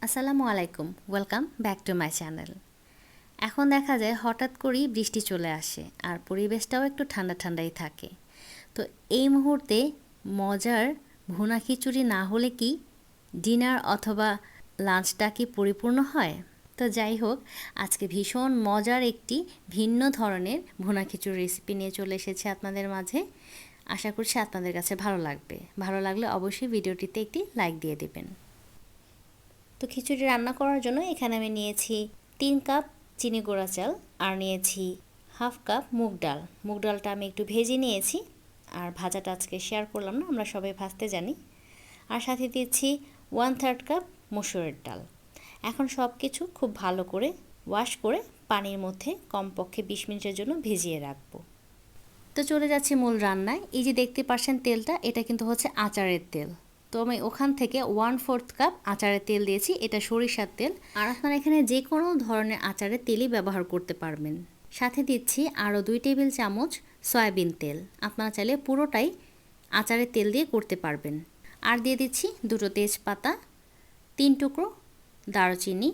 আসসালামু আলাইকুম, welcome back to my channel. এখন দেখা যায় হঠাৎ করেই বৃষ্টি চলে আসে আর পরিবেশটাও একটু ঠান্ডা ঠান্ডাই থাকে। তো এই মুহূর্তে মজার ভুনা খিচুড়ি না হলে কি ডিনার অথবা লাঞ্চটা কি পরিপূর্ণ হয়? তো যাই হোক, আজকে ভীষণ মজার একটি ভিন্ন ধরনের ভুনা খিচুড়ি রেসিপি নিয়ে চলে এসেছে আপনাদের মাঝে। আশা করছি আপনাদের কাছে ভালো লাগবে। ভালো লাগলে অবশ্যই ভিডিওটিতে একটি লাইক দিয়ে দেবেন। তো খিচুড়ি রান্না করার জন্য এখানে আমি নিয়েছি 3 কাপ চিনি গুঁড়া চাল আর নিয়েছি হাফ কাপ মুগ ডাল। মুগ ডালটা আমি একটু ভেজে নিয়েছি, আর ভাজাটা আজকে শেয়ার করলাম না, আমরা সবাই ভাজতে জানি। আর সাথে দিয়েছি 1/3 কাপ মসুরের ডাল। এখন সব কিছু খুব ভালো করে ওয়াশ করে পানির মধ্যে কমপক্ষে 20 মিনিটের জন্য ভিজিয়ে রাখবো। তো চলে যাচ্ছি মূল রান্নায়। এই যে দেখতে পাচ্ছেন তেলটা, এটা কিন্তু হচ্ছে আচারের তেল। তো আমি ওখান থেকে 1/4 কাপ আচারের তেল দিয়েছি, এটা সরিষার তেল। আর আপনারা এখানে যে কোনো ধরনের আচারের তেলই ব্যবহার করতে পারবেন। সাথে দিচ্ছি আরও 2 টেবিল চামচ সয়াবিন তেল। আপনারা চাইলে পুরোটাই আচারের তেল দিয়ে করতে পারবেন। আর দিয়ে দিচ্ছি 2টো তেজপাতা, 3 টুকরো দারুচিনি,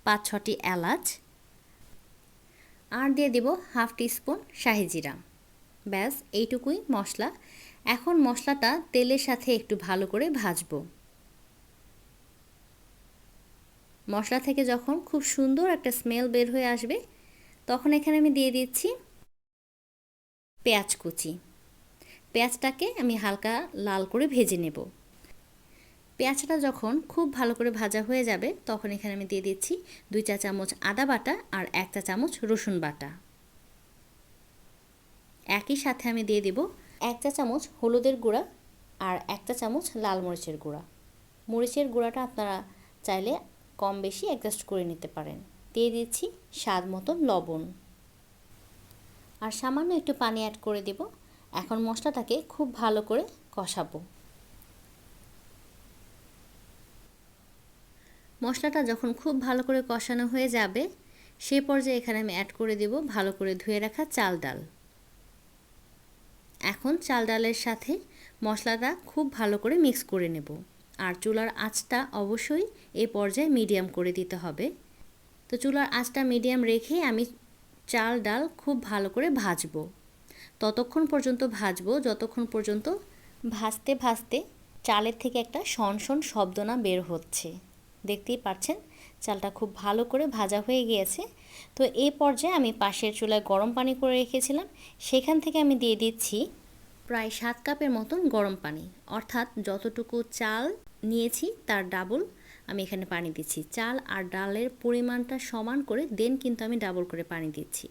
5-6টি এলাচ, আর দিয়ে দেব হাফ টিস্পুন শাহি জিরা। ব্যাস এইটুকুই মশলা। এখন মশলাটা তেলের সাথে একটু ভালো করে ভাজবো। মশলা থেকে যখন খুব সুন্দর একটা স্মেল বের হয়ে আসবে, তখন এখানে আমি দিয়ে দিচ্ছি পেঁয়াজ কুচি। পেঁয়াজটাকে আমি হালকা লাল করে ভেজে নেব। পেঁয়াজটা যখন খুব ভালো করে ভাজা হয়ে যাবে, তখন এখানে আমি দিয়ে দিচ্ছি 2 চা চামচ আদা বাটা আর 1 চা চামচ রসুন বাটা। একই সাথে আমি দিয়ে দেব 1 চা চামচ হলুদের গুঁড়া আর 1 চা চামচ লাল মরিচের গুঁড়া। মরিচের গুঁড়াটা আপনারা চাইলে কম বেশি অ্যাডজাস্ট করে নিতে পারেন। দিয়ে দিচ্ছি স্বাদ মতো লবণ আর সামান্য একটু পানি অ্যাড করে দেব। এখন মশলাটাকে খুব ভালো করে কষাবো। মশলাটা যখন খুব ভালো করে কষানো হয়ে যাবে, সে পর্যায়ে এখানে আমি অ্যাড করে দেব ভালো করে ধুয়ে রাখা চাল ডাল। এখন চাল ডালের সাথে মশলাটা খুব ভালো করে মিক্স করে নেব। আর চুলার আঁচটা অবশ্যই এই পর্যায়ে মিডিয়াম করে দিতে হবে। তো চুলার আঁচটা মিডিয়াম রেখে আমি চাল ডাল খুব ভালো করে ভাজবো। ততক্ষণ পর্যন্ত ভাজবো যতক্ষণ পর্যন্ত ভাজতে ভাজতে চালের থেকে একটা শনশন শব্দ না বের হচ্ছে। দেখতেই পাচ্ছেন চালটা খুব ভালো করে ভাজা হয়ে গিয়েছে। তো এই পর্যায়ে আমি পাশের চুলায় গরম পানি করে রেখেছিলাম, সেখান থেকে আমি দিয়ে দিচ্ছি প্রায় 7 কাপের মতন গরম পানি। অর্থাৎ যতটুকু চাল নিয়েছি তার ডাবল আমি এখানে পানি দিচ্ছি। চাল আর ডালের পরিমাণটা সমান করে দেন কিন্তু আমি ডাবল করে পানি দিচ্ছি।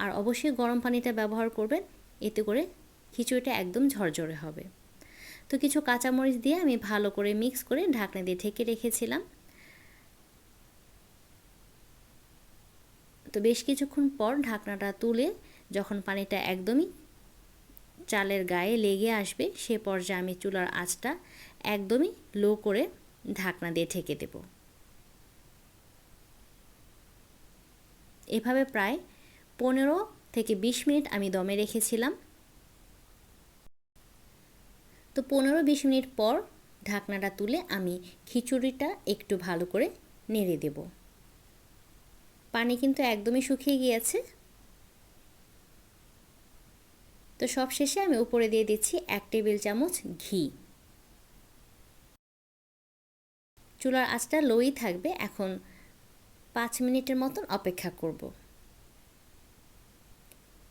আর অবশ্যই গরম পানিটা ব্যবহার করবেন, এতে করে খিচুড়িটা একদম ঝরঝরে হবে। তো কিছু কাঁচামরিচ দিয়ে আমি ভালো করে মিক্স করে ঢাকনা দিয়ে ঢেকে রেখেছিলাম। তো বেশ কিছুক্ষণ পর ঢাকনাটা তুলে যখন পানিটা একদমই চালের গায়ে লেগে আসবে, সে পর্যায়ে আমি চুলার আঁচটা একদমই লো করে ঢাকনা দিয়ে ঢেকে দেব। এভাবে প্রায় 15 থেকে 20 মিনিট আমি দমে রেখেছিলাম। তো 15-20 মিনিট পর ঢাকনাটা তুলে আমি খিচুড়িটা একটু ভালো করে নেড়ে দেব। পানি কিন্তু একদমই শুকিয়ে গিয়েছে। তো সব শেষে আমি উপরে দিয়ে দিচ্ছি 1 টেবিল চামচ ঘি। চুলার আঁচটা লোই থাকবে। এখন 5 মিনিটের মতন অপেক্ষা করব।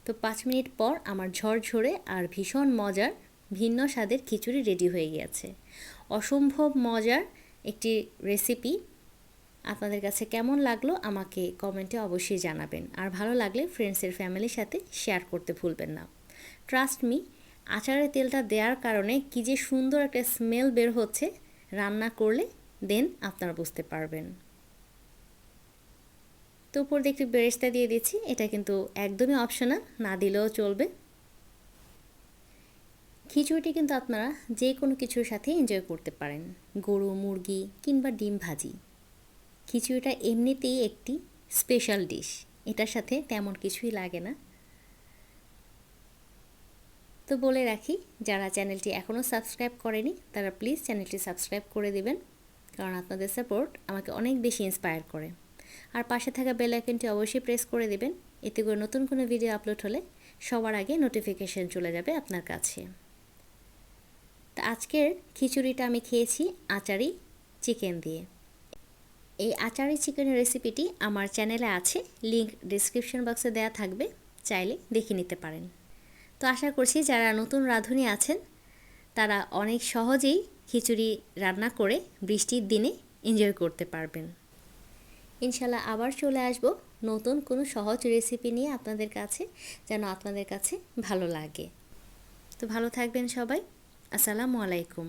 তো 5 মিনিট পর আমার ঝরঝরে আর ভীষণ মজার ভিন্ন স্বাদের খিচুড়ি রেডি হয়ে গিয়েছে। অসম্ভব মজার একটি রেসিপি। আপনাদের কাছে কেমন লাগলো আমাকে কমেন্টে অবশ্যই জানাবেন। আর ভালো লাগলে ফ্রেন্ডসের ফ্যামিলির সাথে শেয়ার করতে ভুলবেন না। ট্রাস্ট মি, আচারের তেলটা দেওয়ার কারণে কী যে সুন্দর একটা স্মেল বের হচ্ছে, রান্না করলে দেন আপনারা বুঝতে পারবেন। তো উপর দিয়ে একটু বেরেস্তা দিয়ে দিচ্ছি, এটা কিন্তু একদমই অপশনাল, না দিলেও চলবে। খিচুড়িটি কিন্তু আপনারা যে কোনো কিছুর সাথে এনজয় করতে পারেন, গরু, মুরগি কিংবা ডিম ভাজি। খিচুড়িটা এমনিতেই একটি স্পেশাল ডিশ, এটার সাথে তেমন কিছুই লাগে না। তো বলে রাখি, যারা চ্যানেলটি এখনও সাবস্ক্রাইব করেনি তারা প্লিজ চ্যানেলটি সাবস্ক্রাইব করে দেবেন। কারণ আপনাদের সাপোর্ট আমাকে অনেক বেশি ইন্সপায়ার করে। আর পাশে থাকা বেল আইকনটি অবশ্যই প্রেস করে দেবেন, এতে করে নতুন কোনো ভিডিও আপলোড হলে সবার আগে নোটিফিকেশন চলে যাবে আপনার কাছে। তো আজকের খিচুড়িটা আমি খেয়েছি আচারি চিকেন দিয়ে। এই আচারি চিকেনের রেসিপিটি আমার চ্যানেলে আছে, লিংক ডিসক্রিপশন বক্সে দেওয়া থাকবে, চাইলে দেখে নিতে পারেন। তো আশা করছি যারা নতুন রাঁধুনি আছেন তারা অনেক সহজেই খিচুড়ি রান্না করে বৃষ্টির দিনে এনজয় করতে পারবেন। ইনশাল্লাহ আবার চলে আসব নতুন কোনো সহজ রেসিপি নিয়ে আপনাদের কাছে, যেন আপনাদের কাছে ভালো লাগে। তো ভালো থাকবেন সবাই। আসসালামু আলাইকুম।